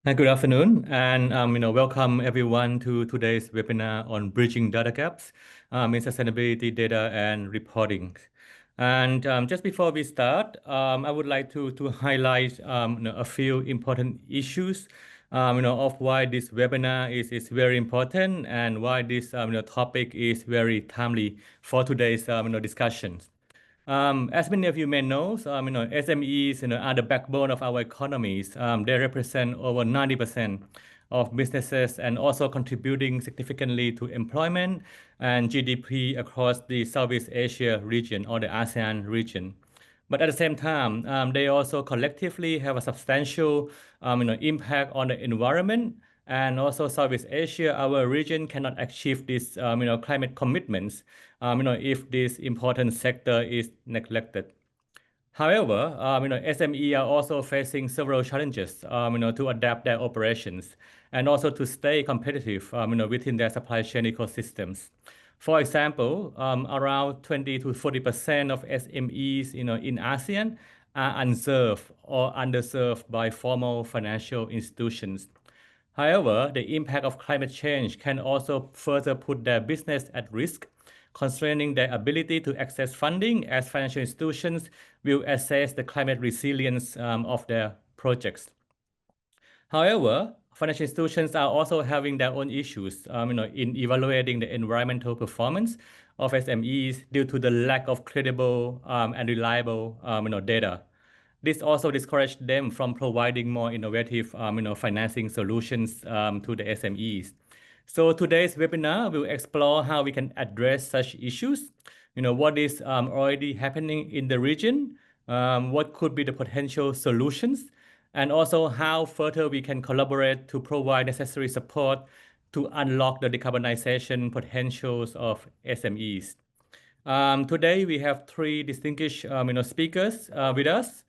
Good afternoon, and welcome everyone to today's webinar on bridging data gaps in sustainability data and reporting. And just before we start, I would like to highlight a few important issues of why this webinar is very important and why this topic is very timely for today's discussions. As many of you may know, SMEs are the backbone of our economies. They represent over 90% of businesses and also contributing significantly to employment and GDP across the Southeast Asia region or the ASEAN region. But at the same time, they also collectively have a substantial impact on the environment. And also Southeast Asia, our region cannot achieve these climate commitments if this important sector is neglected. However, SME are also facing several challenges, to adapt their operations and also to stay competitive, within their supply chain ecosystems. For example, around 20 to 40% of SMEs, in ASEAN are unserved or underserved by formal financial institutions. However, the impact of climate change can also further put their business at risk, constraining their ability to access funding as financial institutions will assess the climate resilience of their projects. However, financial institutions are also having their own issues in evaluating the environmental performance of SMEs due to the lack of credible and reliable data. This also discouraged them from providing more innovative financing solutions to the SMEs. So today's webinar will explore how we can address such issues, what is already happening in the region, what could be the potential solutions, and also how further we can collaborate to provide necessary support to unlock the decarbonization potentials of SMEs. Today we have three distinguished speakers with us,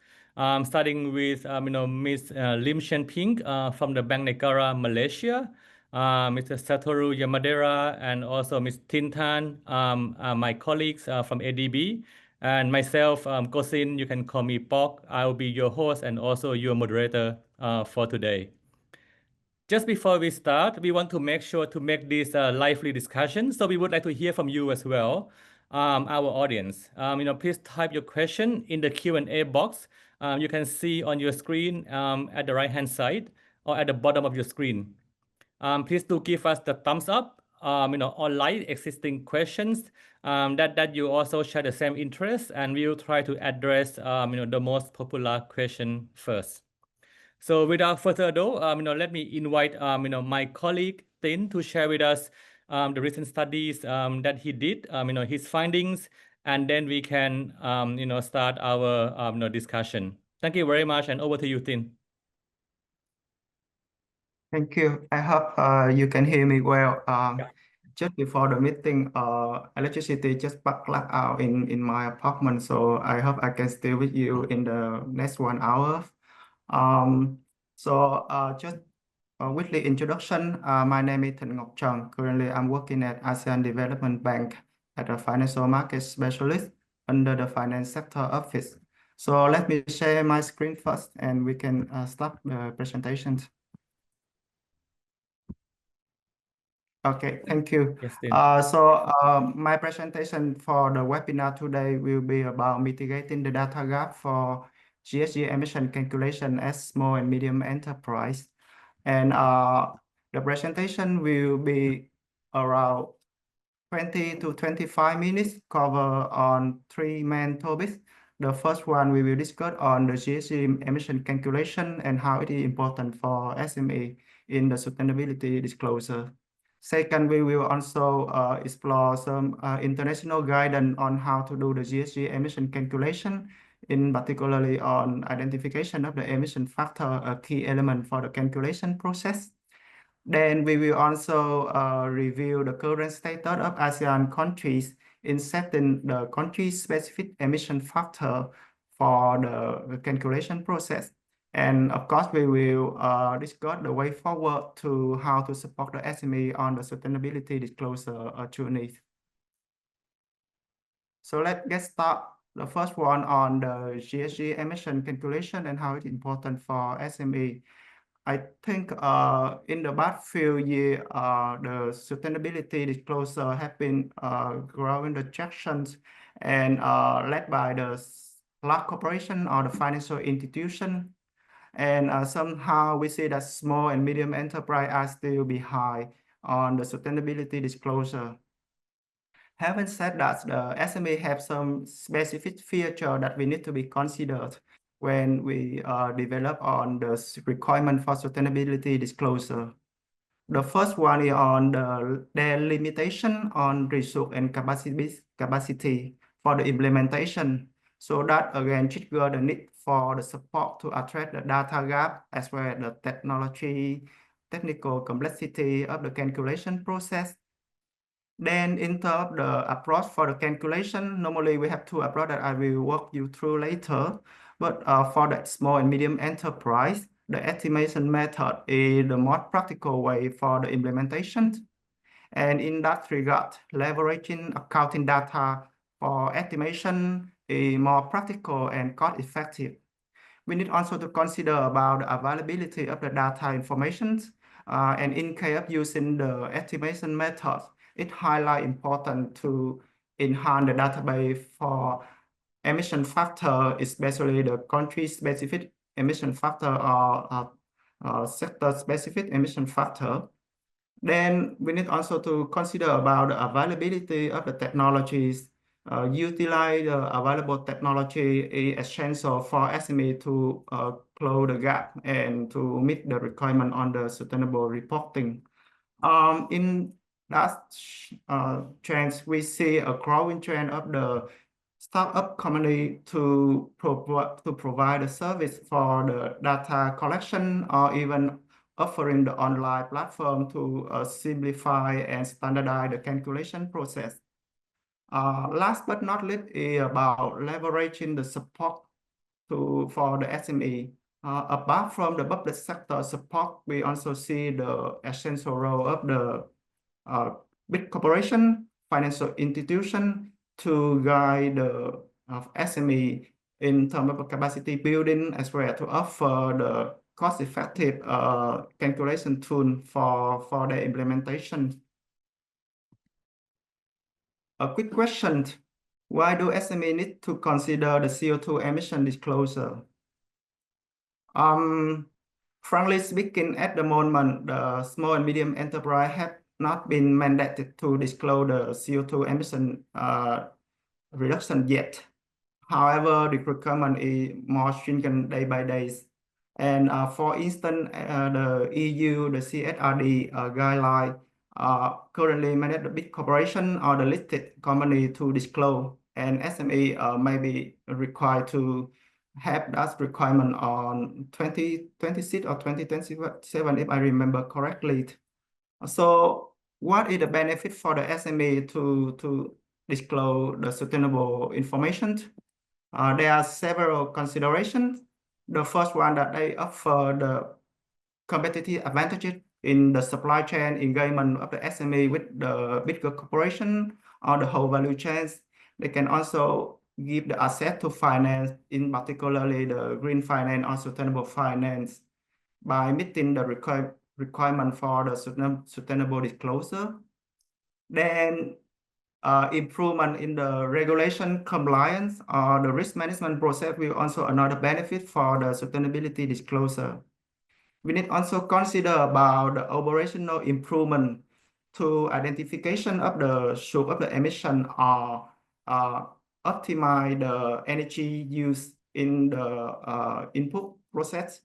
starting with Ms. Lim Shen Ping from the Bank Negara, Malaysia, Mr. Satoru Yamadera, and also Ms. Thinh, my colleagues from ADB, and myself, Kosin, you can call me Pok. I'll be your host and also your moderator for today. Just before we start, we want to make sure to make this a lively discussion, so we would like to hear from you as well, our audience. Please type your question in the Q&A box. You can see on your screen at the right-hand side or at the bottom of your screen. Please do give us the thumbs up, or like existing questions that you also share the same interest, and we'll try to address the most popular question first. So without further ado, let me invite my colleague Thinh to share with us the recent studies that he did, his findings, and then we can start our discussion. Thank you very much, and over to you, Thinh. Thank you. I hope you can hear me well. Just before the meeting, electricity just plugged out in my apartment, so I hope I can stay with you in the next 1 hour. Just with the introduction, my name is Thinh. Currently, I'm working at ASEAN Development Bank as a financial market specialist under the finance sector office. So let me share my screen first, and we can start the presentation. Okay, thank you. Yes, my presentation for the webinar today will be about mitigating the data gap for GHG emission calculation as small and medium enterprise. And the presentation will be around 20 to 25 minutes, cover on three main topics. The first one, we will discuss on the GHG emission calculation and how it is important for SME in the sustainability disclosure. Second, we will also explore some international guidance on how to do the GHG emission calculation, in particularly on identification of the emission factor, a key element for the calculation process. Then we will also review the current status of ASEAN countries in setting the country-specific emission factor for the calculation process. And of course, we will discuss the way forward to how to support the SME on the sustainability disclosure journey. So let's get started. The first one on the GHG emission calculation and how it's important for SME. I think in the past few years, the sustainability disclosure have been growing the tractions and led by the large corporation or the financial institution. And somehow we see that small and medium enterprise are still behind on the sustainability disclosure. Having said that, the SME have some specific feature that we need to be considered when we develop on the requirement for sustainability disclosure. The first one is on their limitation on resource and capacity for the implementation. So that again trigger the need for the support to address the data gap as well as the technical complexity of the calculation process. Then in terms of the approach for the calculation, normally we have two approaches that I will walk you through later. But for the small and medium enterprise, the estimation method is the most practical way for the implementation. And in that regard, leveraging accounting data for estimation is more practical and cost effective. We need also to consider about the availability of the data information. And in case of using the estimation method, it highlights important to enhance the database for emission factor, especially the country-specific emission factor or sector-specific emission factor. Then we need also to consider about the availability of the technologies. Utilize the available technology is essential for SME to close the gap and to meet the requirement on the sustainable reporting. In that trends, we see a growing trend of the startup company to provide a service for the data collection or even offering the online platform to simplify and standardize the calculation process. Last but not least is about leveraging the support for the SME. Apart from the public sector support, we also see the essential role of the big corporation, financial institution to guide the SME in terms of capacity building as well to offer the cost-effective calculation tool for the implementation. A quick question, why do SME need to consider the CO2 emission disclosure? Frankly speaking, at the moment, the small and medium enterprise have not been mandated to disclose the CO2 emission reduction yet. However, the requirement is more stringent day by day. And for instance, the EU, the CSRD guideline currently manage the big corporation or the listed company to disclose, and SME may be required to have that requirement on 2026 or 2027, if I remember correctly. So what is the benefit for the SME to disclose the sustainable information? There are several considerations. The first one that they offer the competitive advantages in the supply chain engagement of the SME with the bigger corporation or the whole value chains. They can also give the asset to finance, in particularly the green finance or sustainable finance, by meeting the requirement for the sustainable disclosure. Then improvement in the regulation compliance or the risk management process will also another benefit for the sustainability disclosure. We need also consider about the operational improvement to identification of the source of the emission or optimize the energy use in the input process.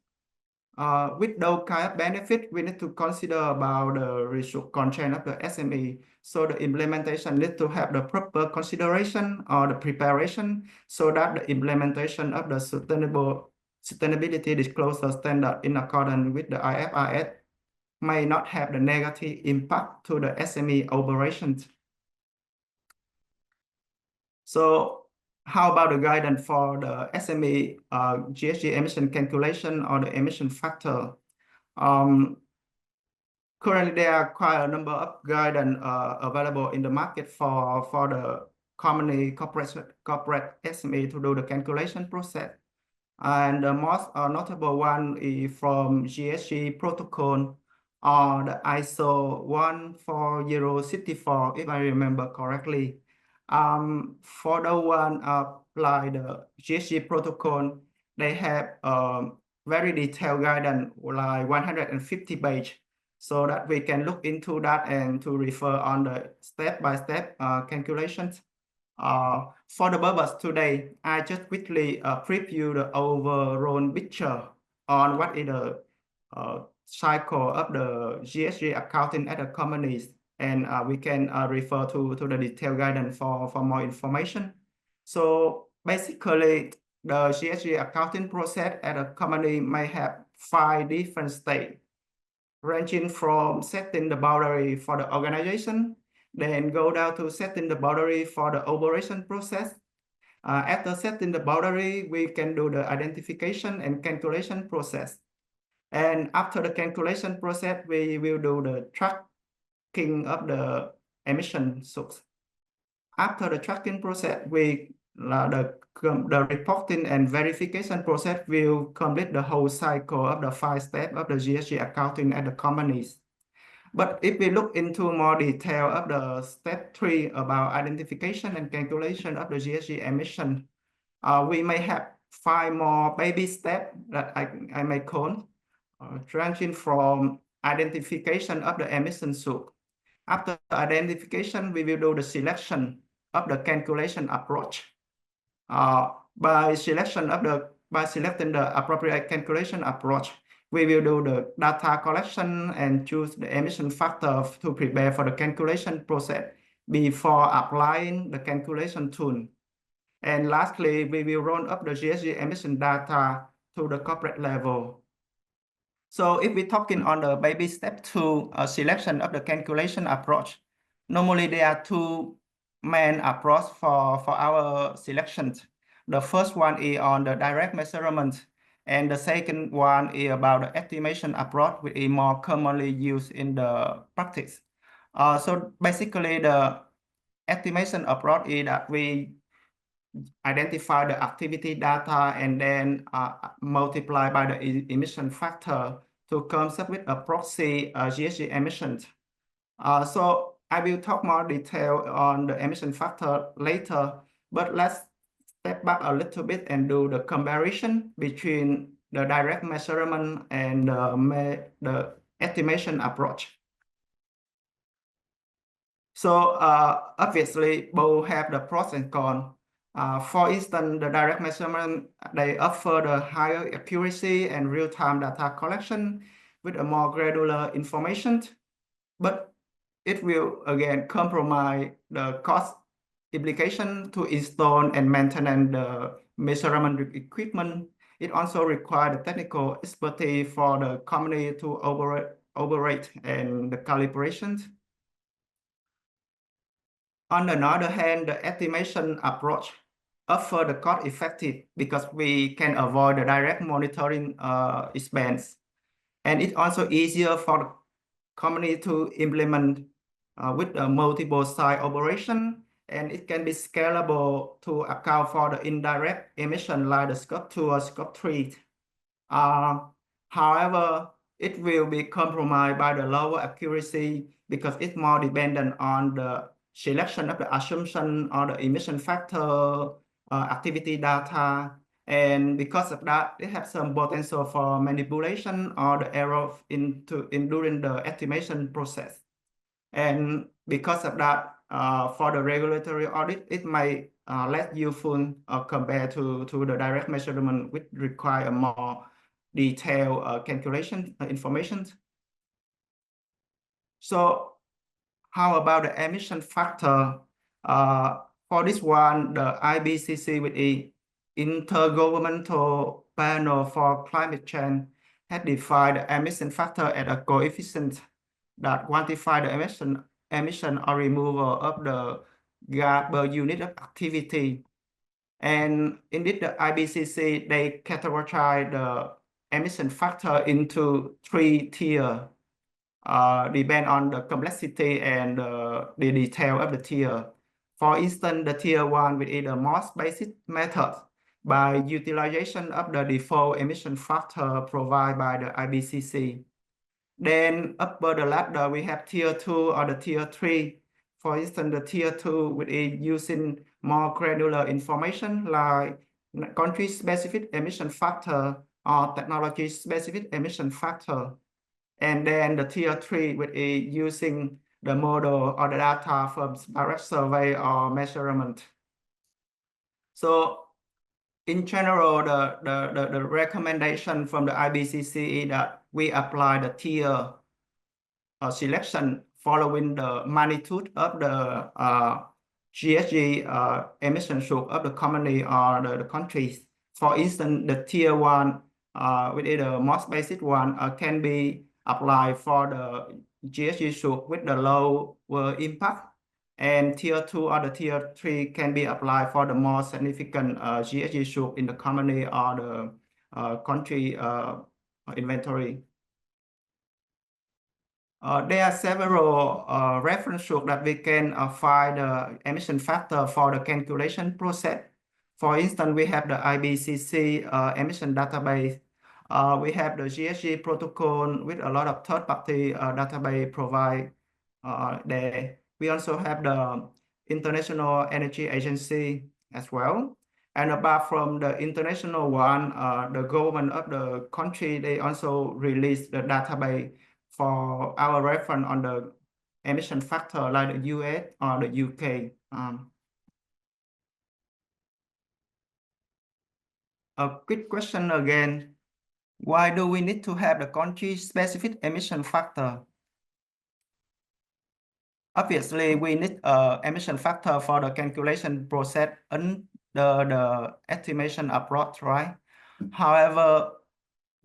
With those kind of benefit, we need to consider about the resource constraint of the SME. So the implementation needs to have the proper consideration or the preparation so that the implementation of the sustainability disclosure standard in accordance with the IFRS may not have the negative impact to the SME operations. So how about the guidance for the SME GHG emission calculation or the emission factor? Currently, there are quite a number of guidance available in the market for the corporate SME to do the calculation process. And the most notable one is from GHG protocol or the ISO 14064, if I remember correctly. For the one like the GHG protocol, they have very detailed guidance, like 150 page, so that we can look into that and to refer on the step-by-step calculations. For the purpose today, I just quickly preview the overall picture on what is the cycle of the GHG accounting at the companies, and we can refer to the detailed guidance for more information. So basically, the GHG accounting process at a company may have 5 different stages, ranging from setting the boundary for the organization, then go down to setting the boundary for the operation process. After setting the boundary, we can do the identification and calculation process. And after the calculation process, we will do the tracking of the emission source. After the tracking process, the reporting and verification process will complete the whole cycle of the 5 steps of the GHG accounting at the companies. But if we look into more detail of the step 3 about identification and calculation of the GHG emission, we may have 5 more baby steps that I may call, ranging from identification of the emission source. After identification, we will do the selection of the calculation approach. By selecting the appropriate calculation approach, we will do the data collection and choose the emission factor to prepare for the calculation process before applying the calculation tool. And lastly, we will roll up the GHG emission data to the corporate level. So if we're talking on the baby step 2, selection of the calculation approach, normally there are 2 main approaches for our selections. The first one is on the direct measurement, and the second one is about the estimation approach, which is more commonly used in the practice. So basically, the estimation approach is that we identify the activity data and then multiply by the emission factor to come up with a proxy GHG emissions. So I will talk more detail on the emission factor later, but let's step back a little bit and do the comparison between the direct measurement and the estimation approach. So obviously, both have the pros and cons. For instance, the direct measurement, they offer the higher accuracy and real-time data collection with a more granular information, but it will again compromise the cost implication to install and maintain the measurement equipment. It also requires the technical expertise for the company to operate and the calibration. On the other hand, the estimation approach offers the cost effective because we can avoid the direct monitoring expense. And it's also easier for the company to implement with a multiple site operation, and it can be scalable to account for the indirect emission like the scope 2 or scope 3. However, it will be compromised by the lower accuracy because it's more dependent on the selection of the assumption or the emission factor, activity data, and because of that, it has some potential for manipulation or the error during the estimation process. And because of that, for the regulatory audit, it may less useful compared to the direct measurement, which require more detailed calculation information. So how about the emission factor? For this one, the IPCC with the Intergovernmental Panel for Climate Change had defined the emission factor as a coefficient that quantify the emission or removal of the gas per unit of activity. And indeed, the IPCC, they categorize the emission factor into 3 tiers. Depend on the complexity and the detail of the tier. For instance, the tier 1 which is the most basic method, by utilization of the default emission factor provided by the IPCC. Then upper the ladder, we have tier 2 or the tier 3. For instance, the tier 2 with using more granular information like country-specific emission factor or technology-specific emission factor. And then the tier 3 with using the model or the data from direct survey or measurement. So in general, the recommendation from the IPCC is that we apply the tier selection following the magnitude of the GHG emission shock of the company or the countries. For instance, the tier 1, with the most basic one, can be applied for the GHG shock with the lower impact. And tier 2 or the tier 3 can be applied for the more significant GHG shock in the company or the country inventory. There are several reference shock that we can find the emission factor for the calculation process. For instance, we have the IPCC emission database. We have the GHG protocol with a lot of third-party database provide there. We also have the International Energy Agency as well. And apart from the international one, the government of the country, they also release the database for our reference on the emission factor like the US or the UK. A quick question again. Why do we need to have the country-specific emission factor? Obviously, we need emission factor for the calculation process and the estimation approach, right? However,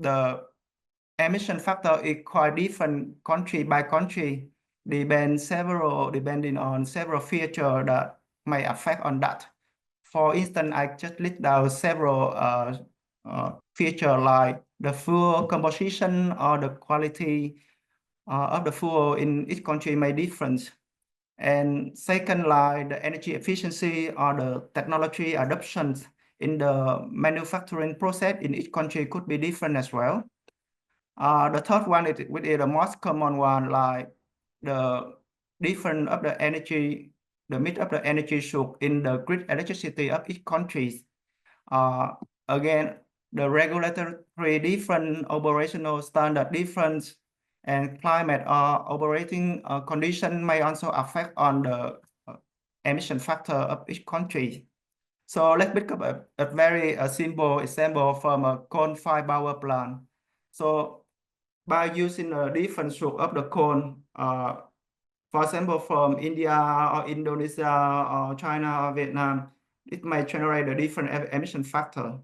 the emission factor is quite different country by country, depending on several features that may affect on that. For instance, I just list down several features like the fuel composition or the quality of the fuel in each country may different. And second, like the energy efficiency or the technology adoptions in the manufacturing process in each country could be different as well. The third one is the most common one, like the difference of the energy, the mix of the energy shock in the grid electricity of each country. Again, the regulatory different, operational standard difference, and climate or operating condition may also affect on the emission factor of each country. So let's pick up a very simple example from a coal-fired power plant. So by using a different stroke of the cone, for example, from India or Indonesia or China or Vietnam, it may generate a different emission factor.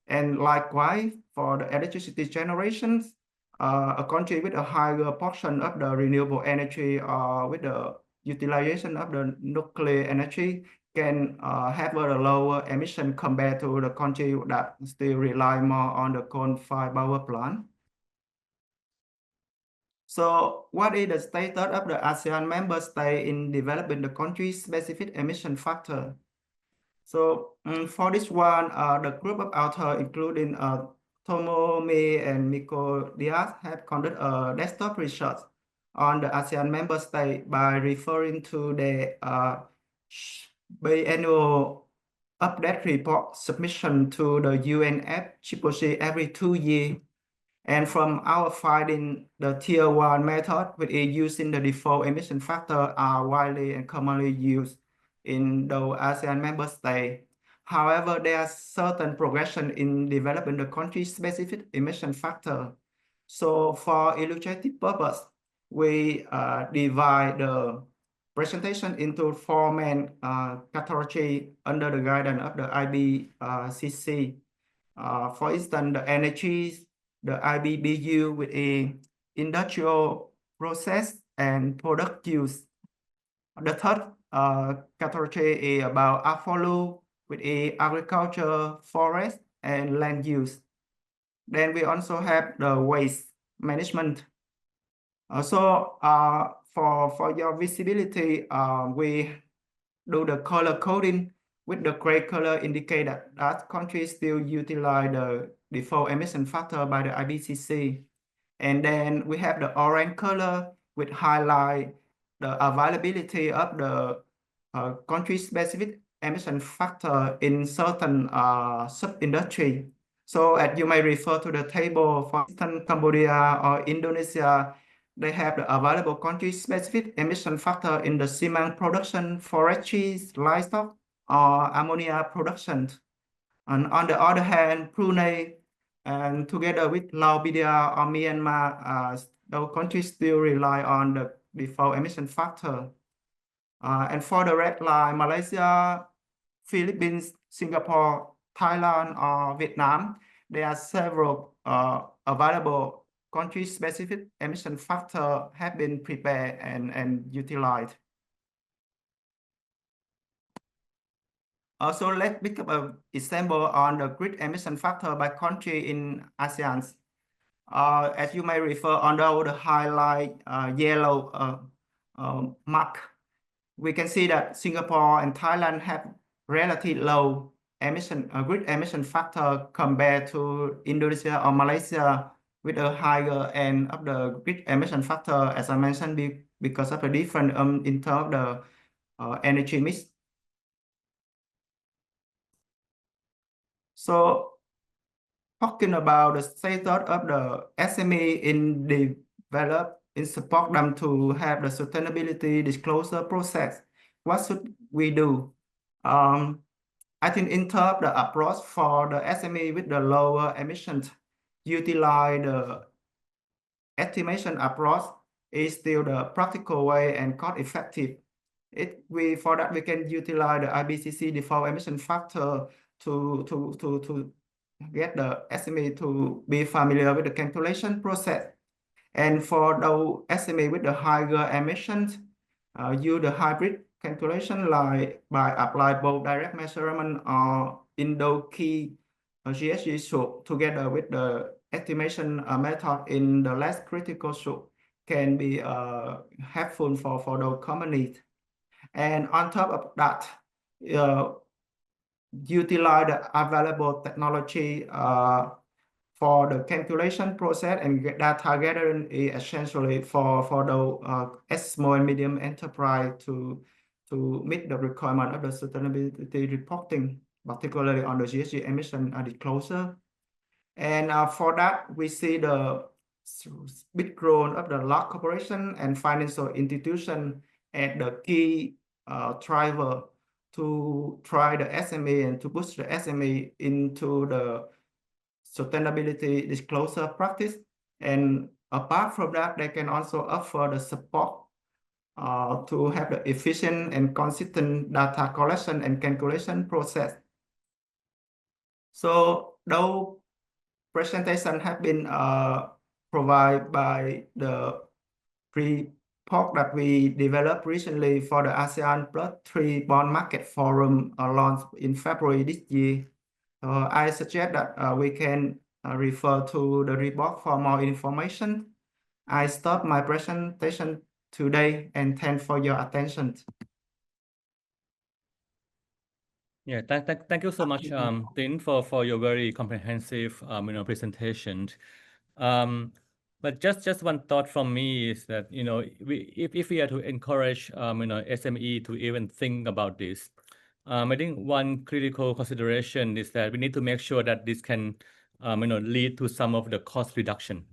And likewise, for the electricity generations, a country with a higher portion of the renewable energy or with the utilization of the nuclear energy can have a lower emission compared to the country that still rely more on the coal-fired power plant. So what is the status of the ASEAN member state in developing the country-specific emission factor? So for this one, the group of authors, including Tomomi and Miko Diaz, have conducted a desktop research on the ASEAN member state by referring to the biannual update report submission to the UNFCCC every 2 years. And from our finding, the tier 1 method with using the default emission factor are widely and commonly used in the ASEAN member states. However, there are certain progression in developing the country-specific emission factor. So for illustrative purpose, we divide the presentation into 4 main categories under the guidance of the IPCC. For instance, the energy, the IBBU with a industrial process and product use. The third category is about AFOLU with a agriculture, forest, and land use. Then we also have the waste management. So for your visibility, we do the color coding with the gray color indicate that countries still utilize the default emission factor by the IPCC. And then we have the orange color which highlight the availability of the country-specific emission factor in certain sub-industry. So as you may refer to the table, for instance, Cambodia or Indonesia, they have the available country-specific emission factor in the cement production, forestry, livestock, or ammonia production. And on the other hand, Brunei and together with Laos or Myanmar, those countries still rely on the default emission factor. And for the red line, Malaysia, Philippines, Singapore, Thailand, or Vietnam, there are several available country-specific emission factor have been prepared and utilized. Also, let's pick up an example on the grid emission factor by country in ASEAN. As you may refer under the highlight yellow mark, we can see that Singapore and Thailand have relatively low grid emission factor compared to Indonesia or Malaysia with a higher end of the grid emission factor, as I mentioned, because of the different in terms of the energy mix. So talking about the status of the SME in develop in support them to have the sustainability disclosure process, what should we do? I think in terms of the approach for the SME with the lower emissions, utilize the estimation approach is still the practical way and cost effective. For that we can utilize the IPCC default emission factor to get the SME to be familiar with the calculation process. And for the SME with the higher emissions, use the hybrid calculation like by apply both direct measurement or key GHG slope together with the estimation method in the less critical slope can be helpful for the common needs. And on top of that, utilize the available technology for the calculation process and data gathering is essentially for the small and medium enterprise to meet the requirement of the sustainability reporting, particularly on the GHG emission disclosure. And for that, we see the big growth of the large corporation and financial institution as the key driver to try the SME and to push the SME into the sustainability disclosure practice. And apart from that, they can also offer the support to have the efficient and consistent data collection and calculation process. So those presentations have been provided by the report that we developed recently for the ASEAN Plus 3 Bond Market Forum launched in February this year. I suggest that we can refer to the report for more information. I stop my presentation today and thank for your attention. Yeah, thank you so much, Thinh, for your very comprehensive presentation. But just one thought from me is that if we are to encourage SME to even think about this, I think one critical consideration is that we need to make sure that this can lead to some of the cost reduction,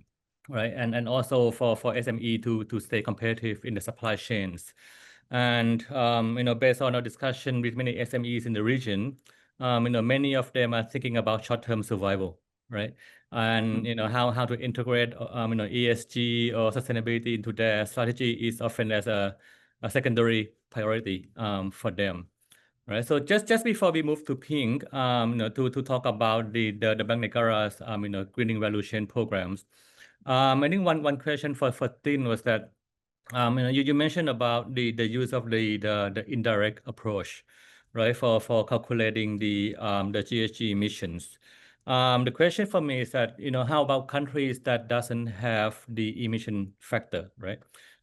right? And also for SME to stay competitive in the supply chains. And based on our discussion with many SMEs in the region, many of them are thinking about short-term survival, right? And how to integrate ESG or sustainability into their strategy is often as a secondary priority for them, right? So just before we move to Pink, to talk about the Bank Negara's greening value chain programs, I think one question for Thinh was that you mentioned about the use of the indirect approach, right, for calculating the GHG emissions. The question for me is that how about countries that doesn't have the emission factor, right?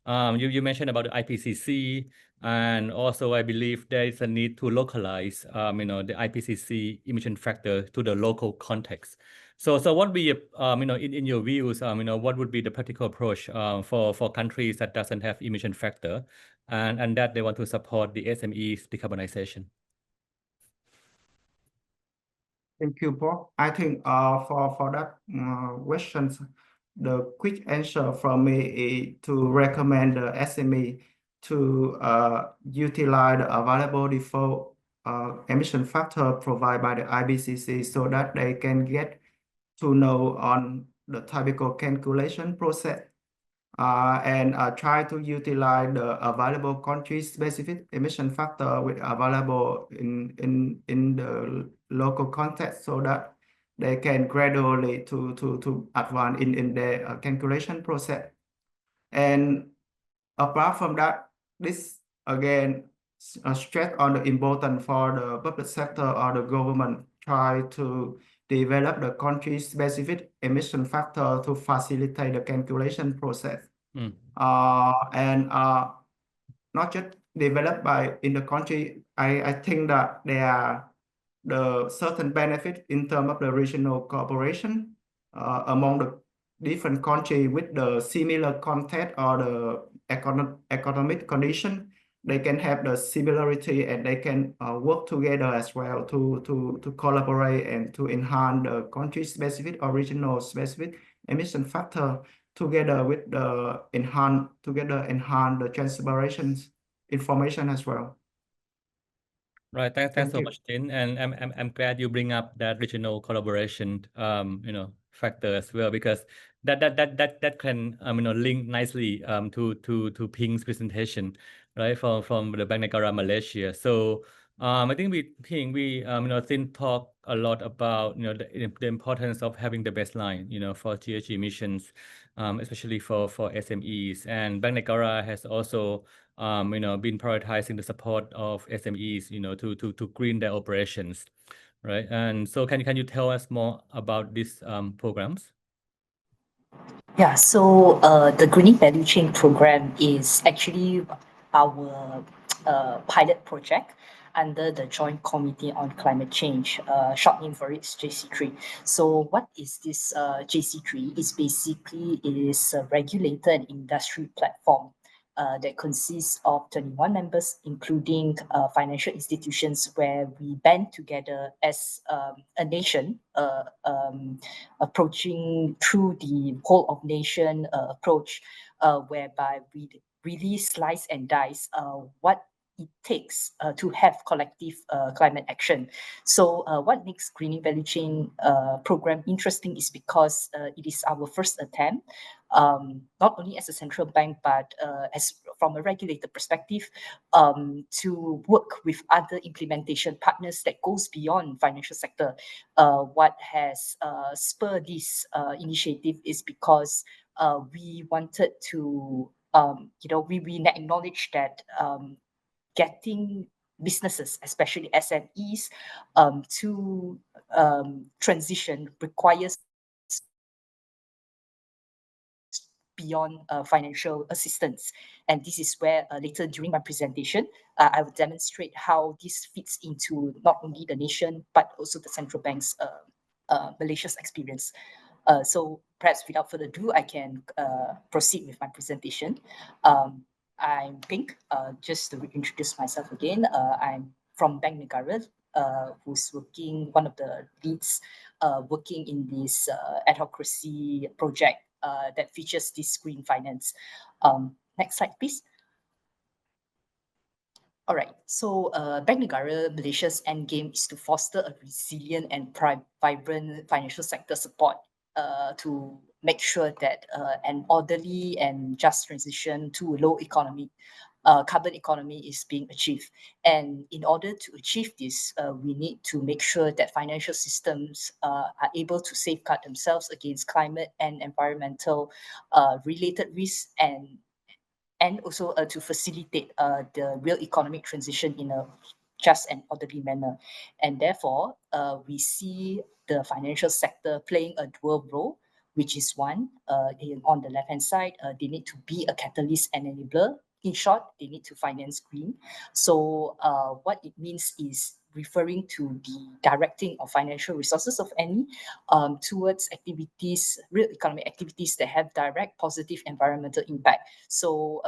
You mentioned about the IPCC, and also I believe there is a need to localize, the IPCC emission factor to the local context. So what would be, in your views, what would be the practical approach for countries that doesn't have emission factor, and that they want to support the SMEs decarbonization? Thank you, Paul. I think for that questions, the quick answer from me is to recommend the SME to utilize the available default emission factor provided by the IPCC so that they can get to know on the typical calculation process and try to utilize the available country-specific emission factor with available in the local context so that they can gradually to advance in their calculation process. And apart from that, this again stress on the importance for the public sector or the government try to develop the country-specific emission factor to facilitate the calculation process. And not just developed by in the country. I think that there are the certain benefit in terms of the regional cooperation among the different countries with the similar context or the economic condition. They can have the similarity and they can work together as well to collaborate and to enhance the country-specific or regional-specific emission factor together with the enhance the transparency information as well. Right. Thanks so much, Thinh. And I'm glad you bring up that regional collaboration, factor as well, because that can link nicely to Ping's presentation, right, from the Bank Negara Malaysia. So I think Thinh talk a lot about the importance of having the baseline for GHG emissions, especially for SMEs, and Bank Negara has also been prioritizing the support of SMEs, to green their operations, right? And so can you tell us more about these programs? Yeah, so the Greening Value Chain program is actually our pilot project under the Joint Committee on Climate Change, short name for it is JC3. So what is this JC3? It is a regulated industry platform that consists of 21 members, including financial institutions, where we band together as a nation, approaching through the whole of nation approach, whereby we really slice and dice what it takes to have collective climate action. So what makes Greening Value Chain program interesting is because it is our first attempt, not only as a central bank, but as from a regulator perspective, to work with other implementation partners that goes beyond financial sector. What has spurred this initiative is because we wanted to, we acknowledge that getting businesses, especially SMEs, to transition requires beyond financial assistance. And this is where later during my presentation, I will demonstrate how this fits into not only the nation, but also the central bank's Malaysia's experience. So perhaps without further ado, I can proceed with my presentation. I'm Pink. Just to introduce myself again, I'm from Bank Negara, who's one of the leads working in this advocacy project that features this green finance. Next slide, please. All right, so Bank Negara Malaysia's endgame is to foster a resilient and vibrant financial sector support to make sure that an orderly and just transition to a low carbon economy is being achieved. And in order to achieve this, we need to make sure that financial systems are able to safeguard themselves against climate and environmental related risks, and also to facilitate the real economic transition in a just and orderly manner. And therefore, we see the financial sector playing a dual role. which is one. On the left-hand side, they need to be a catalyst and enabler. In short, they need to finance green. So what it means is referring to the directing of financial resources of any towards activities, real economic activities that have direct positive environmental impact. So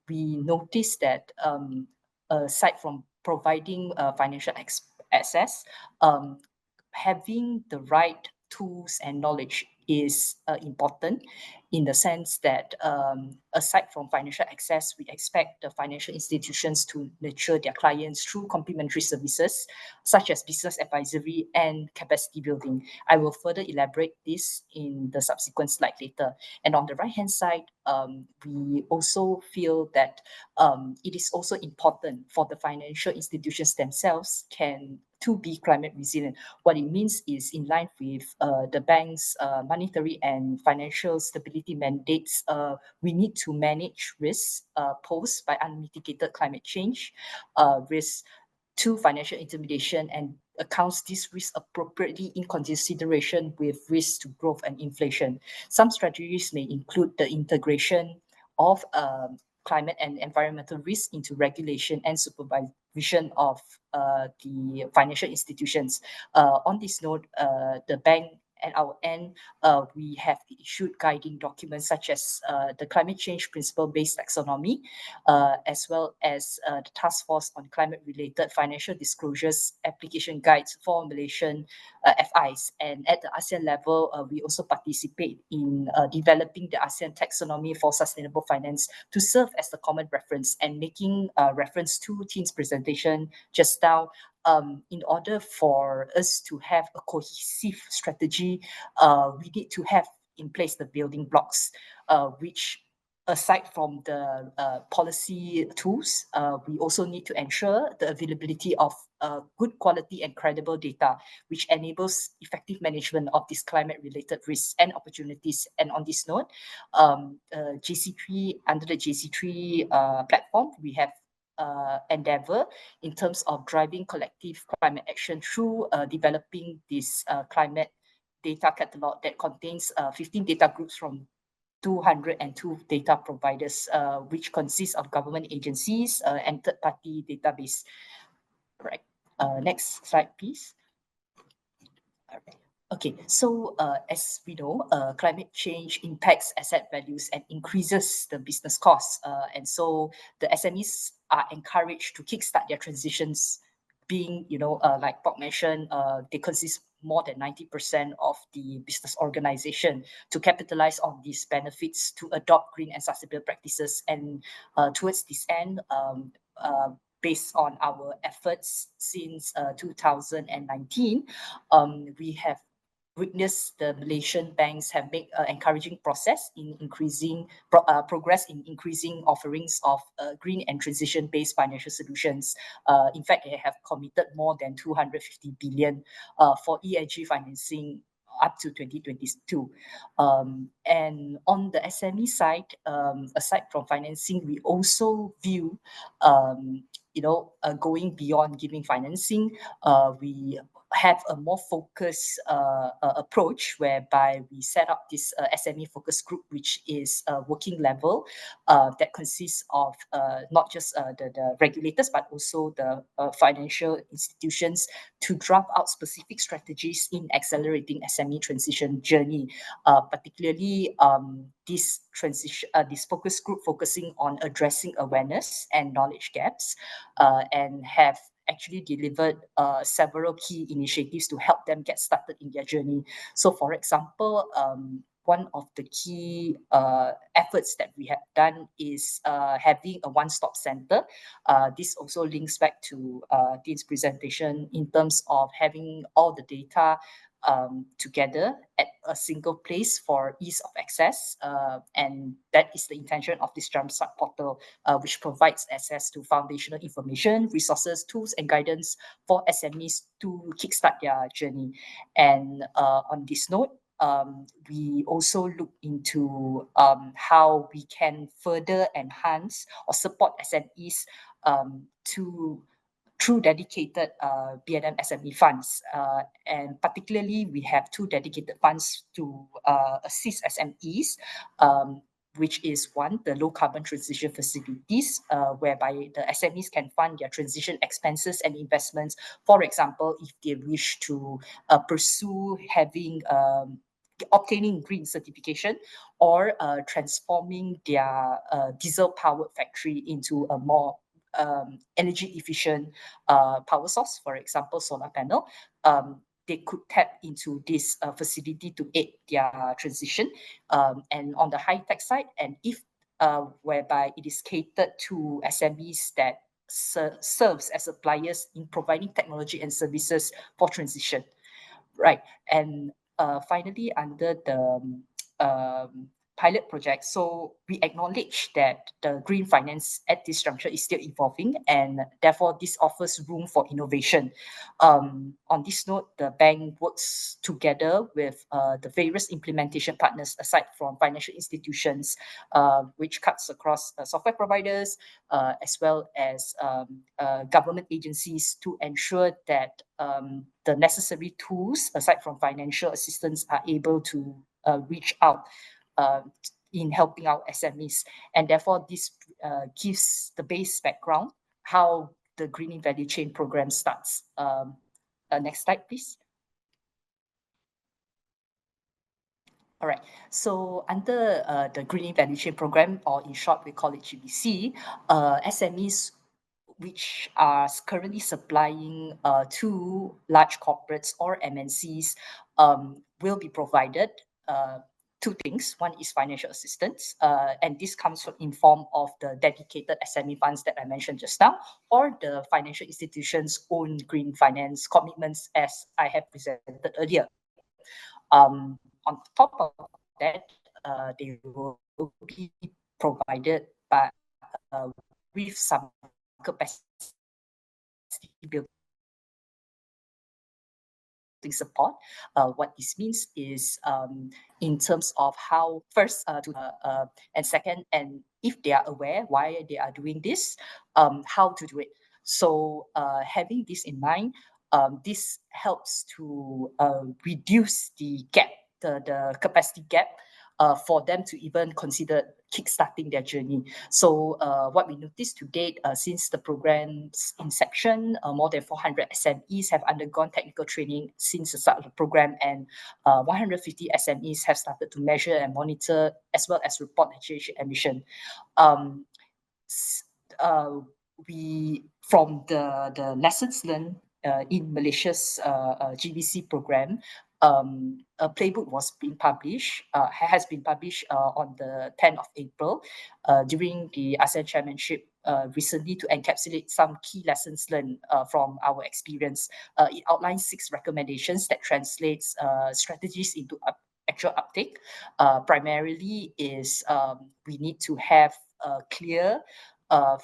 we noticed that aside from providing financial access, having the right tools and knowledge is important, in the sense that aside from financial access, we expect the financial institutions to nurture their clients through complementary services such as business advisory and capacity building. I will further elaborate this in the subsequent slide later. And on the right-hand side, we also feel that it is also important for the financial institutions themselves to be climate resilient. What it means is, in line with the bank's monetary and financial stability mandates, we need to manage risks posed by unmitigated climate change, risks to financial intermediation, and accounts these risks appropriately in consideration with risks to growth and inflation. Some strategies may include the integration of climate and environmental risk into regulation and supervision of the financial institutions. On this note, the bank at our end, we have issued guiding documents such as the Climate Change Principle-Based Taxonomy, as well as the Task Force on Climate-Related Financial Disclosures Application Guides for Malaysian FIs. And at the ASEAN level, we also participate in developing the ASEAN Taxonomy for Sustainable Finance to serve as the common reference. And making reference to Thin's presentation just now, in order for us to have a cohesive strategy, we need to have in place the building blocks, which, aside from the policy tools, we also need to ensure the availability of good quality and credible data, which enables effective management of these climate-related risks and opportunities. And on this note, JC3, under the JC3 platform, we have endeavor in terms of driving collective climate action through developing this climate data catalog that contains 15 data groups from 202 data providers, which consists of government agencies and third-party database. Right. Next slide, please. All right. Okay, so as we know, climate change impacts asset values and increases the business costs. And so the SMEs are encouraged to kickstart their transitions, being, like Bob mentioned, they consist more than 90% of the business organization, to capitalize on these benefits to adopt green and sustainable practices. And towards this end, based on our efforts since 2019, we have witnessed the Malaysian banks have made encouraging progress in increasing offerings of green and transition-based financial solutions. In fact, they have committed more than 250 billion for ESG financing up to 2022. And on the SME side, aside from financing, we also view, going beyond giving financing, we have a more focused approach, whereby we set up this SME focus group, which is a working level that consists of not just the regulators, but also the financial institutions, to draft out specific strategies in accelerating SME transition journey. Particularly, this focus group focusing on addressing awareness and knowledge gaps, and have actually delivered several key initiatives to help them get started in their journey. So, for example, one of the key efforts that we have done is having a one-stop center. This also links back to Thin's presentation in terms of having all the data together at a single place for ease of access. And that is the intention of this Jumpstart portal, which provides access to foundational information, resources, tools, and guidance for SMEs to kickstart their journey. And on this note, we also look into how we can further enhance or support SMEs to through dedicated B&M SME funds. And particularly, we have 2 dedicated funds to assist SMEs, which is one, the low carbon transition facilities, whereby the SMEs can fund their transition expenses and investments. For example, if they wish to pursue having obtaining green certification or transforming their diesel-powered factory into a more energy efficient power source, for example, solar panel, they could tap into this facility to aid their transition. And on the high-tech side, and if whereby it is catered to SMEs that serves as suppliers in providing technology and services for transition, right? And finally, under the pilot project, so we acknowledge that the green finance at this juncture is still evolving, and therefore this offers room for innovation. On this note, the bank works together with the various implementation partners aside from financial institutions, which cuts across software providers as well as government agencies to ensure that the necessary tools aside from financial assistance are able to reach out in helping out SMEs. And therefore, this gives the base background how the greening value chain program starts. Next slide, please. All right, so under the greening value chain program, or in short, we call it GVC, SMEs which are currently supplying to large corporates or MNCs will be provided 2 things. One is financial assistance, and this comes in form of the dedicated SME funds that I mentioned just now, or the financial institutions' own green finance commitments, as I have presented earlier. On top of that, they will be provided by with some capacity building support. What this means is in terms of how first and second, and if they are aware why they are doing this, how to do it. So having this in mind, this helps to reduce the gap, the capacity gap, for them to even consider kickstarting their journey. So what we noticed to date, since the program's inception, more than 400 SMEs have undergone technical training since the start of the program, and 150 SMEs have started to measure and monitor as well as report the GHG emission. We, from the lessons learned in Malaysia's GVC program, a playbook was being published, has been published on the 10th of April during the ASEAN Chairmanship recently, to encapsulate some key lessons learned from our experience. It outlines 6 recommendations that translates strategies into actual uptake. Primarily is we need to have a clear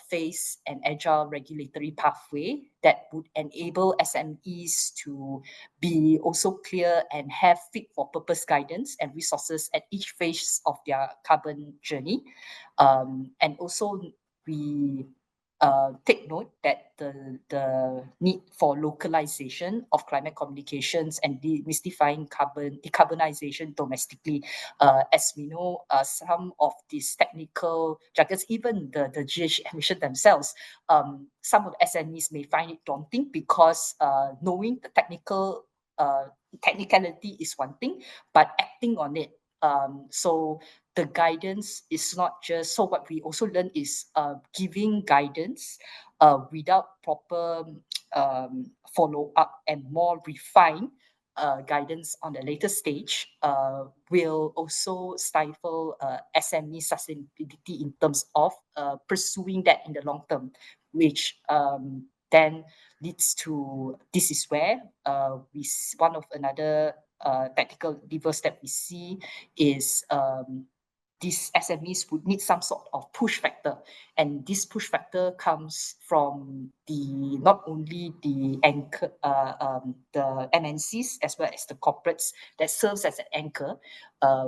phase and agile regulatory pathway that would enable SMEs to be also clear and have fit for purpose guidance and resources at each phase of their carbon journey. And also we take note that the need for localization of climate communications and demystifying decarbonization domestically. As we know, some of these technical jargons, even the GHG emission themselves, some of the SMEs may find it daunting because knowing the technicality is one thing, but acting on it. So the guidance is not just, so what we also learn is giving guidance without proper follow-up and more refined guidance on the later stage will also stifle SME sustainability in terms of pursuing that in the long term, which then leads to, this is where one of another technical levers that we see is these SMEs would need some sort of push factor, and this push factor comes from the not only the anchor, the MNCs as well as the corporates that serves as an anchor,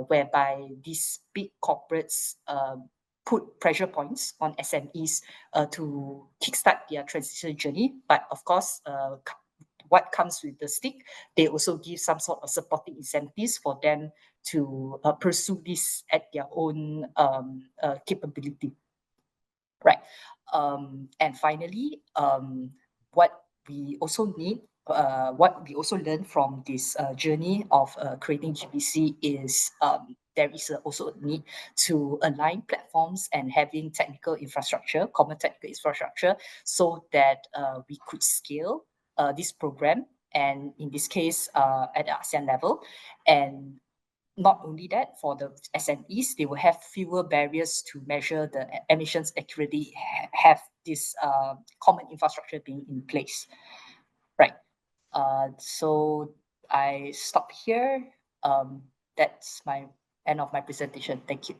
whereby these big corporates put pressure points on SMEs to kickstart their transition journey. But of course, what comes with the stick, they also give some sort of supporting incentives for them to pursue this at their own capability. Right. And finally, what we also need, what we also learn from this journey of creating GBC is there is also a need to align platforms and having technical infrastructure, common technical infrastructure, so that we could scale this program, and in this case at the ASEAN level. And not only that, for the SMEs, they will have fewer barriers to measure the emissions accurately, have this common infrastructure being in place. Right. So I stop here. That's my end of my presentation. Thank you.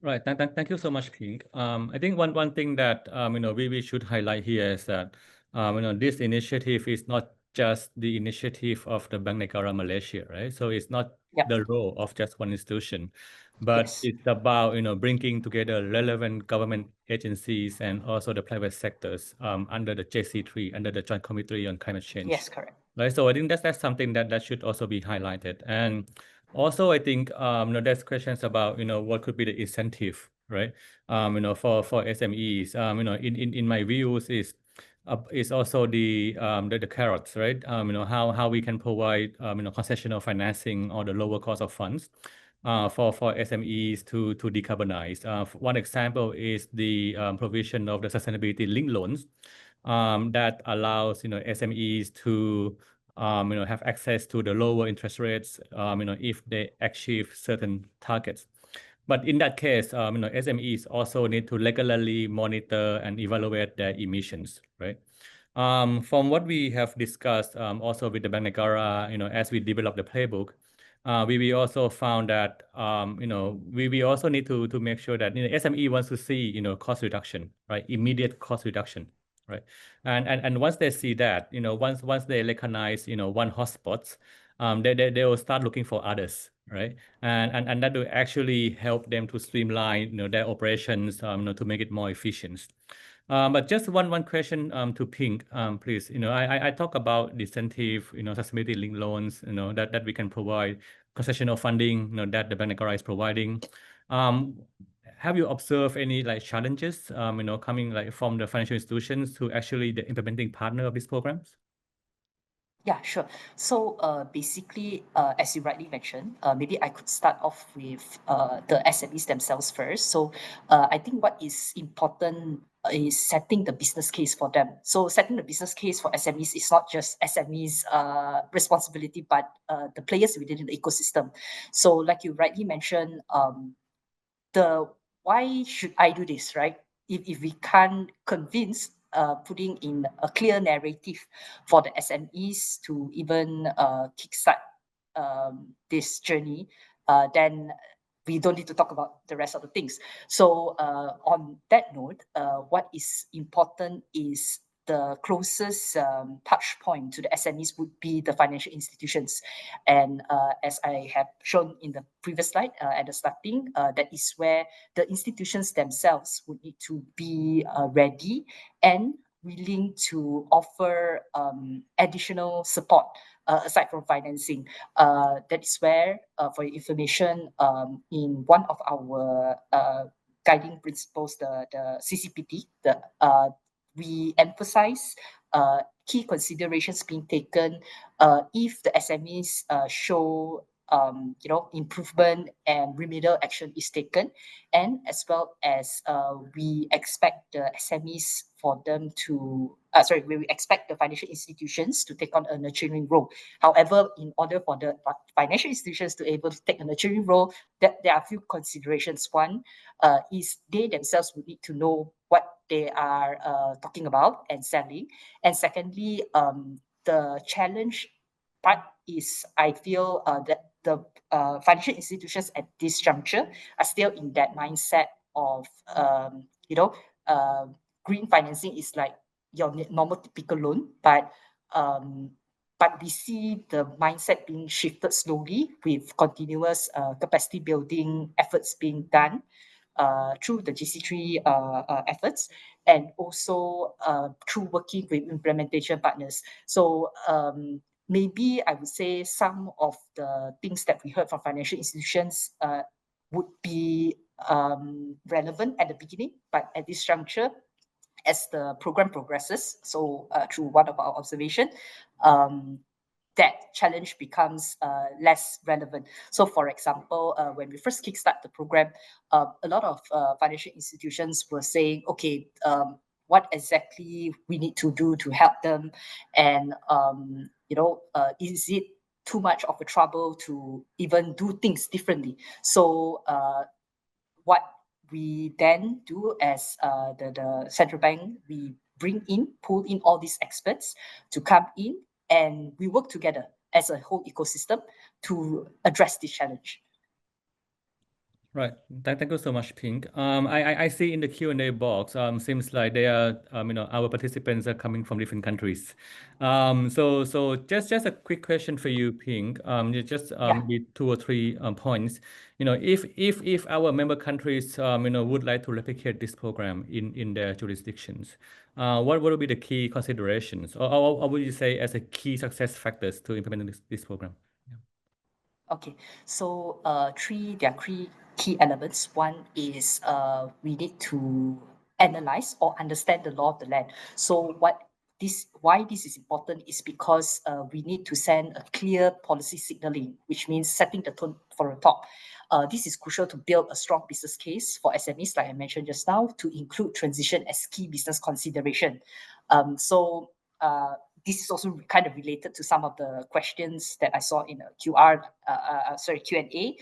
Right. Thank you so much, Pink. I think one thing that we should highlight here is that this initiative is not just the initiative of the Bank Negara Malaysia, right? So it's not the role of just one institution, but it's about bringing together relevant government agencies and also the private sectors under the JC3, under the Joint Committee on Climate Change. Yes, correct. Right. So I think that's something that should also be highlighted. And also, I think there's questions about what could be the incentive, right? For SMEs. In my views is also the carrots, right? How we can provide concessional financing or the lower cost of funds for SMEs to decarbonize. One example is the provision of the sustainability linked loans that allows SMEs to have access to the lower interest rates, if they achieve certain targets. But in that case, SMEs also need to regularly monitor and evaluate their emissions, right? From what we have discussed, also with the Bank Negara, as we develop the playbook, we also found that, we also need to make sure that SME wants to see, cost reduction, right? Immediate cost reduction. Right, and once they see that, once they recognize, one hotspots, they will start looking for others, right? And that will actually help them to streamline, their operations, to make it more efficient. But just one question to Pink, please. I talk about the incentive, sustainability linked loans, that we can provide, concessional funding, that the Bank Negara is providing. Have you observed any challenges, coming from the financial institutions to actually the implementing partner of these programs? Yeah, sure. So basically, as you rightly mentioned, maybe I could start off with the SMEs themselves first. So I think what is important is setting the business case for them. So setting the business case for SMEs is not just SMEs' responsibility, but the players within the ecosystem. So like you rightly mentioned, why should I do this, right? If we can't convince putting in a clear narrative for the SMEs to even kickstart this journey, then we don't need to talk about the rest of the things. So on that note, what is important is the closest touch point to the SMEs would be the financial institutions. And as I have shown in the previous slide at the starting, that is where the institutions themselves would need to be ready and willing to offer additional support aside from financing. That is where, for your information, in one of our guiding principles, the CCPT, we emphasize key considerations being taken if the SMEs show improvement and remedial action is taken, and as well as we expect the SMEs for them to we expect the financial institutions to take on a nurturing role. However, in order for the financial institutions to be able to take a nurturing role, that there are a few considerations. One is they themselves would need to know what they are talking about and selling. And secondly, the challenge part is, I feel that the financial institutions at this juncture are still in that mindset of, green financing is like your normal typical loan, but we see the mindset being shifted slowly with continuous capacity building efforts being done. through the GC3 efforts, and also through working with implementation partners. So maybe I would say some of the things that we heard from financial institutions would be relevant at the beginning, but at this juncture, as the program progresses, so through one of our observation, that challenge becomes less relevant. So for example, when we first kickstart the program, a lot of financial institutions were saying, okay, what exactly we need to do to help them, and is it too much of a trouble to even do things differently? So what we then do as the central bank, we pull in all these experts to come in, and we work together as a whole ecosystem to address this challenge. Right. Thank you so much, Pink. I see in the Q&A box, seems like they are, our participants are coming from different countries. So just a quick question for you, Pink. Just maybe 2 or 3 points. If our member countries, would like to replicate this program in their jurisdictions, what would be the key considerations, or would you say as a key success factors to implement this program? Okay, so there are 3 key elements. One is we need to analyze or understand the law of the land. So why this is important is because we need to send a clear policy signaling, which means setting the tone for the top. This is crucial to build a strong business case for SMEs, like I mentioned just now, to include transition as key business consideration. This is also kind of related to some of the questions that I saw in a Q&A,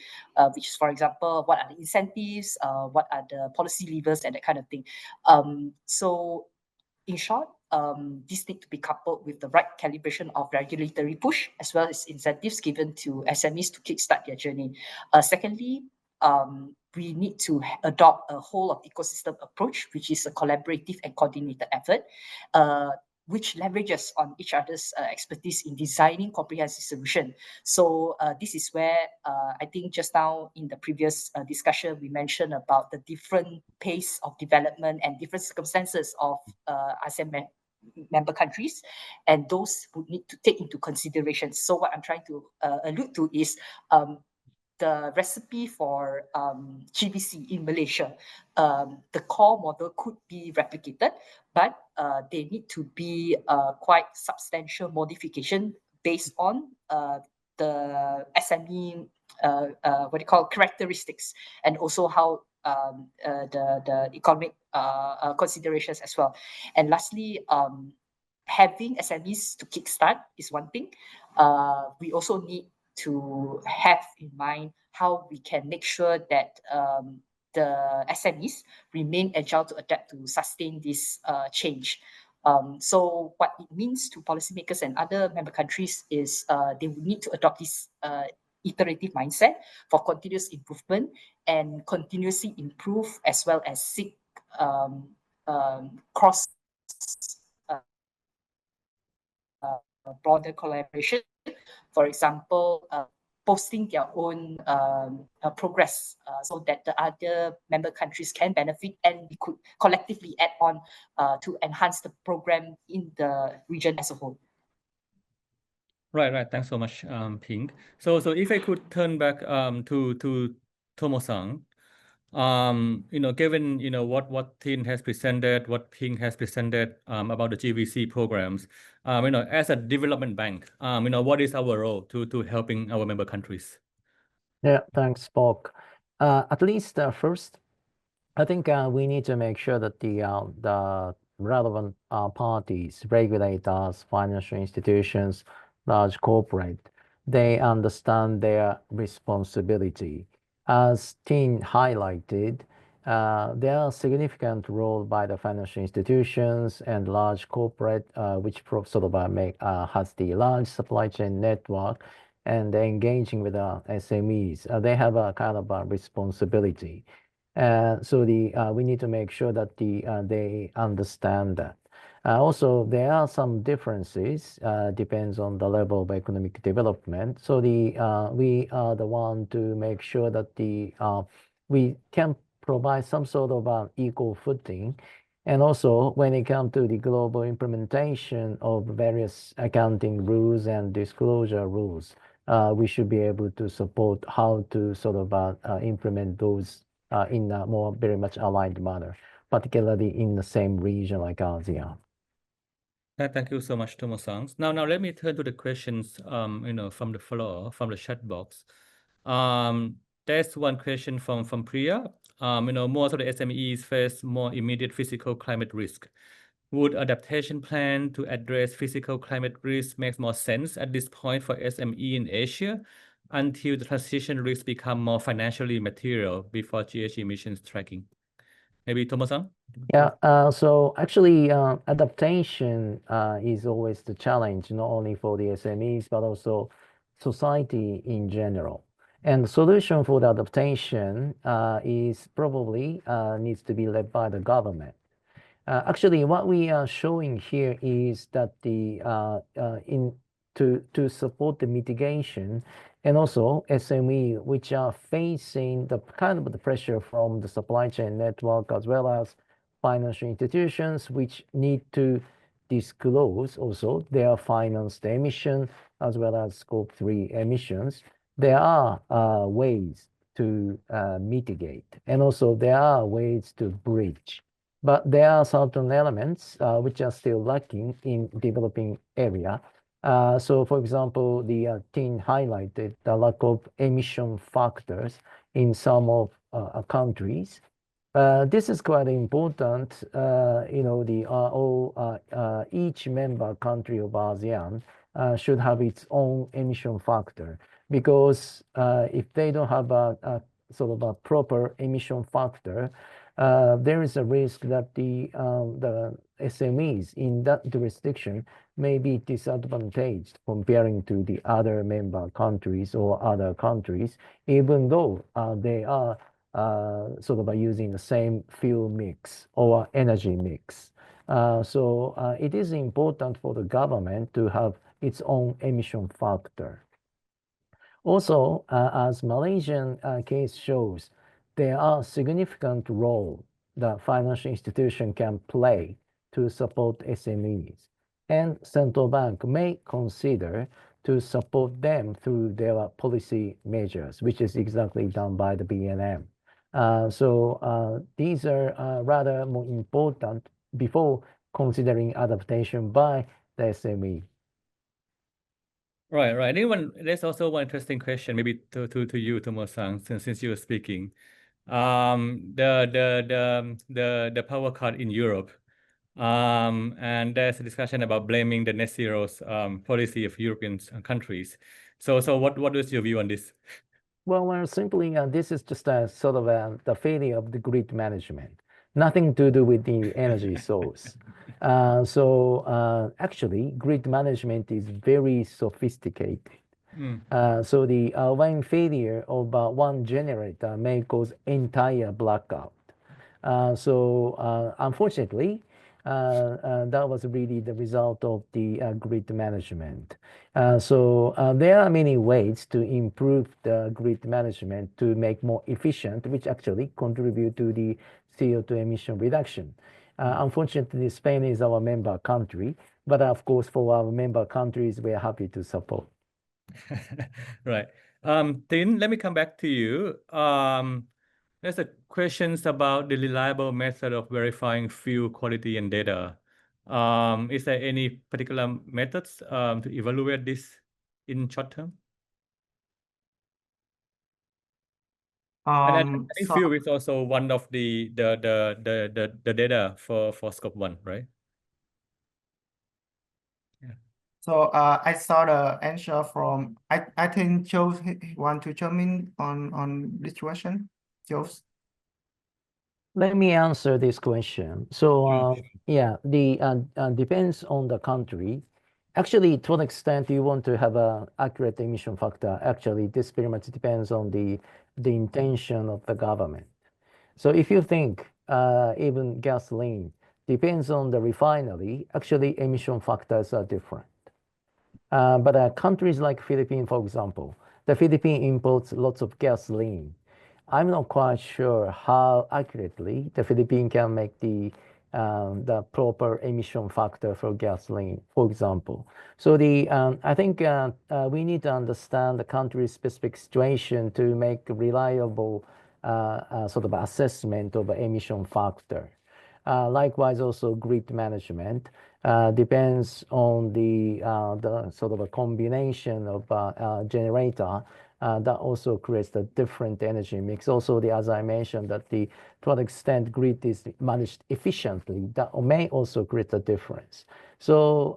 which is, for example, what are the incentives, what are the policy levers, and that kind of thing. So in short, these need to be coupled with the right calibration of regulatory push, as well as incentives given to SMEs to kickstart their journey. Secondly, we need to adopt a whole of ecosystem approach, which is a collaborative and coordinated effort, which leverages on each other's expertise in designing comprehensive solution. So this is where I think just now in the previous discussion, we mentioned about the different pace of development and different circumstances of ASEAN member countries, and those would need to take into consideration. So what I'm trying to allude to is the recipe for GBC in Malaysia. The core model could be replicated, but they need to be quite substantial modification based on the SME characteristics, and also how the economic considerations as well. And lastly, having SMEs to kickstart is one thing. We also need to have in mind how we can make sure that the SMEs remain agile to adapt to sustain this change. So what it means to policymakers and other member countries is they will need to adopt this iterative mindset for continuous improvement and continuously improve, as well as seek cross broader collaboration. For example, posting their own progress so that the other member countries can benefit, and we could collectively add on to enhance the program in the region as a whole. Right. Thanks so much, Pink. So if I could turn back to Tomo-san, given what Thin has presented, what Pink has presented about the GVC programs, as a development bank, what is our role to helping our member countries? Yeah, thanks, Spock. At least first, I think we need to make sure that the relevant parties, regulators, financial institutions, large corporate, they understand their responsibility. As Thin highlighted, there are significant role by the financial institutions and large corporate, which sort of has the large supply chain network, and engaging with the SMEs. They have a kind of a responsibility. So we need to make sure that they understand that. Also, there are some differences, depends on the level of economic development. So we are the one to make sure that we can provide some sort of equal footing. And also, when it comes to the global implementation of various accounting rules and disclosure rules, we should be able to support how to sort of implement those in a more very much aligned manner, particularly in the same region like ASEAN. Thank you so much, Tomo-san. Now let me turn to the questions, from the floor, from the chat box. There's one question from Priya. Most of the SMEs face more immediate physical climate risk. Would adaptation plan to address physical climate risk make more sense at this point for SME in Asia until the transition risks become more financially material before GHG emissions tracking? Maybe Tomo-san? Yeah, so actually adaptation is always the challenge, not only for the SMEs, but also society in general. And the solution for the adaptation is probably needs to be led by the government. Actually, what we are showing here is that to support the mitigation, and also SME, which are facing the kind of the pressure from the supply chain network, as well as financial institutions, which need to disclose also their financed emission as well as Scope 3 emissions. There are ways to mitigate, and also there are ways to bridge. But there are certain elements which are still lacking in developing area. So, for example, the Thinh highlighted the lack of emission factors in some of countries. This is quite important. Each member country of ASEAN should have its own emission factor, because if they don't have a sort of a proper emission factor, there is a risk that the SMEs in that jurisdiction may be disadvantaged comparing to the other member countries or other countries, even though they are sort of using the same fuel mix or energy mix. So it is important for the government to have its own emission factor. Also, as Malaysian case shows, there are significant role that financial institution can play to support SMEs, and central bank may consider to support them through their policy measures, which is exactly done by the BNM. So these are rather more important before considering adaptation by the SME. Right. I think there's also one interesting question, maybe to you, Tomo-san, since you were speaking. The power cut in Europe, and there's a discussion about blaming the net zero's policy of European countries. So what is your view on this? Well, simply, this is just a sort of the failure of the grid management. Nothing to do with the energy source. Actually, grid management is very sophisticated. So the when failure of one generator may cause entire blackout. Unfortunately, that was really the result of the grid management. There are many ways to improve the grid management to make more efficient, which actually contribute to the CO2 emission reduction. Unfortunately, Spain is our member country, but of course, for our member countries, we are happy to support. Right. Thinh, let me come back to you. There's a questions about the reliable method of verifying fuel quality and data. Is there any particular methods to evaluate this in short term? And I think fuel is also one of the data for Scope 1, right? So I saw the answer from I think Joe want to chime in on this question. Joe. Let me answer this question. So yeah, the depends on the country. Actually, to an extent, you want to have an accurate emission factor. Actually, this very much depends on the intention of the government. So if you think even gasoline depends on the refinery, actually emission factors are different. But countries like Philippines, for example, the Philippines imports lots of gasoline. I'm not quite sure how accurately the Philippines can make the proper emission factor for gasoline, for example. So I think we need to understand the country's specific situation to make reliable sort of assessment of emission factor. Likewise, also grid management depends on the sort of a combination of generator that also creates a different energy mix. Also, as I mentioned, that to what extent grid is managed efficiently, that may also create a difference. So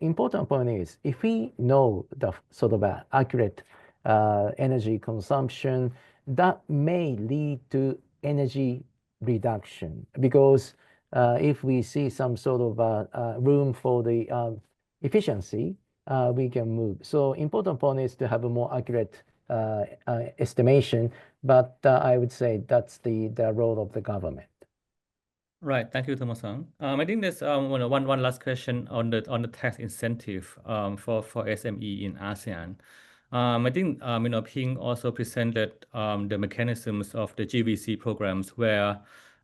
important point is, if we know the sort of accurate energy consumption, that may lead to energy reduction, because if we see some sort of room for the efficiency, we can move. So important point is to have a more accurate estimation, but I would say that's the role of the government. Right. Thank you, Thomas-san. I think there's one last question on the tax incentive for SME in ASEAN. I think Ping also presented the mechanisms of the GVC programs, where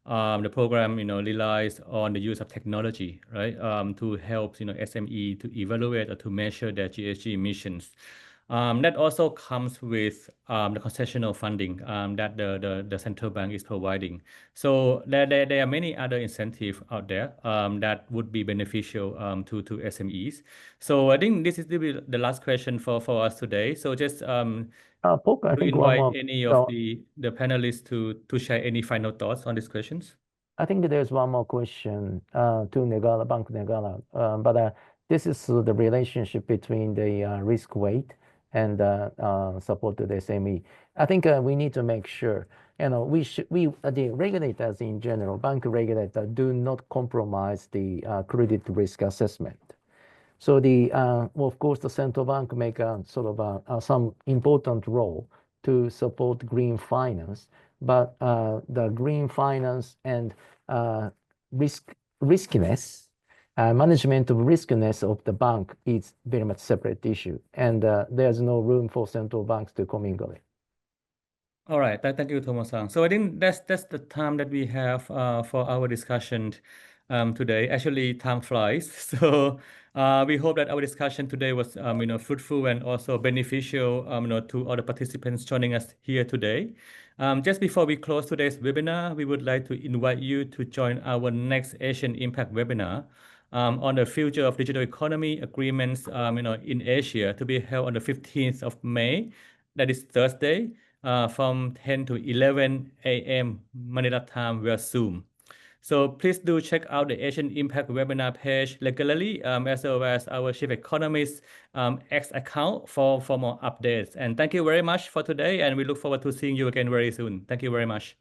the program relies on the use of technology, right, to help SME to evaluate or to measure their GHG emissions. That also comes with the concessional funding that the central bank is providing. So there are many other incentives out there that would be beneficial to SMEs. So I think this is the last question for us today. So just Paul, I think invite any of the panelists to share any final thoughts on these questions. I think there's one more question to Negara, Bank Negara, but this is the relationship between the risk weight and support to the SME. I think we need to make sure, the regulators in general, bank regulators, do not compromise the credit risk assessment. So well, of course, the central bank make a sort of some important role to support green finance, but the green finance and riskiness, management of riskiness of the bank is very much separate issue, and there's no room for central banks to commingle it. All right, thank you, Thomas-san. So I think that's the time that we have for our discussion today. Actually, time flies. So we hope that our discussion today was fruitful and also beneficial to all the participants joining us here today. Just before we close today's webinar, we would like to invite you to join our next Asian Impact webinar on the future of digital economy agreements in Asia, to be held on the 15th of May. That is Thursday. From 10 to 11 a.m. Manila time via Zoom. So please do check out the Asian Impact webinar page regularly, as well as our Chief Economist X account for more updates. And thank you very much for today, and we look forward to seeing you again very soon. Thank you very much.